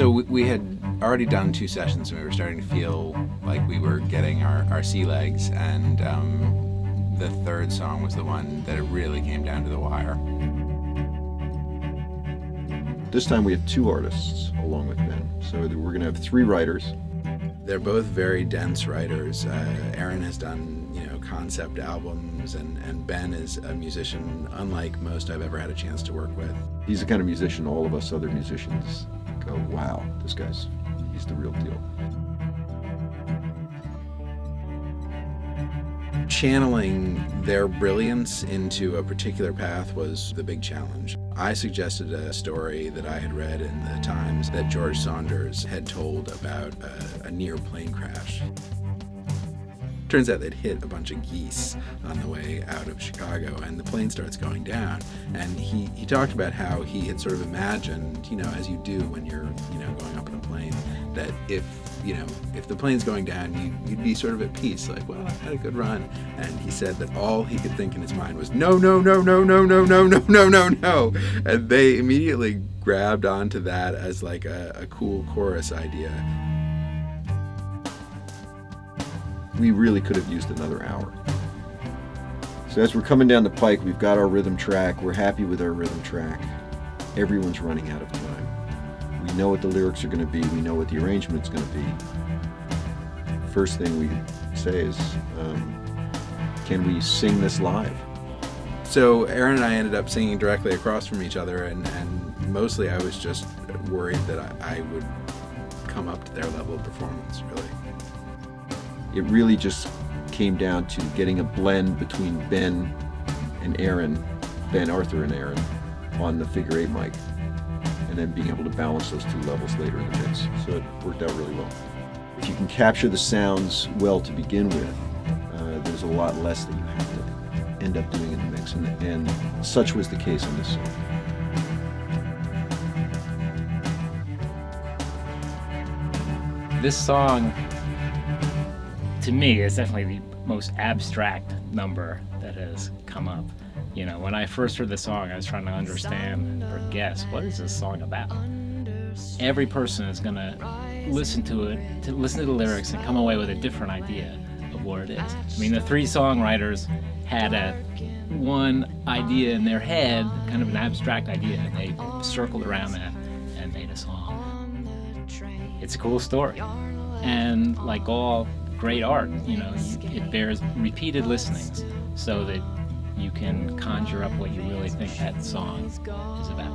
So we had already done 2 sessions, and we were starting to feel like we were getting our sea legs, and the 3rd song was the one that it really came down to the wire. This time we have 2 artists along with Ben, so we're going to have 3 writers. They're both very dense writers. Erin has done, concept albums, and Ben is a musician unlike most I've ever had a chance to work with. He's the kind of musician all of us other musicians go, wow, he's the real deal. Channeling their brilliance into a particular path was the big challenge. I suggested a story that I had read in the Times that George Saunders had told about a near plane crash. Turns out they'd hit a bunch of geese on the way out of Chicago, and the plane starts going down. And he talked about how he had sort of imagined, as you do when you're, going up in a plane, that if the plane's going down, you'd be sort of at peace, like, well, I've had a good run. And he said that all he could think in his mind was, no, no, no, no, no, no, no, no, no, no, no. And they immediately grabbed onto that as like a cool chorus idea. We really could have used another hour. So as we're coming down the pike, we've got our rhythm track. We're happy with our rhythm track. Everyone's running out of time. We know what the lyrics are going to be. We know what the arrangement's going to be. First thing we say is, can we sing this live? So Erin and I ended up singing directly across from each other, and mostly I was just worried that I would come up to their level of performance, really. It really just came down to getting a blend between Ben and Erin, Ben, Arthur, and Erin on the figure 8 mic, and then being able to balance those 2 levels later in the mix. So it worked out really well. If you can capture the sounds well to begin with, there's a lot less that you have to end up doing in the mix, and such was the case on this song. This song, to me, is definitely the most abstract number that has come up. When I first heard the song, I was trying to understand or guess, what is this song about? Every person is going to listen to it, to listen to the lyrics, and come away with a different idea of what it is. I mean, the 3 songwriters had one idea in their head, kind of an abstract idea, and they circled around that and made a song. It's a cool story. And like all great art, it bears repeated listenings so that you can conjure up what you really think that song is about.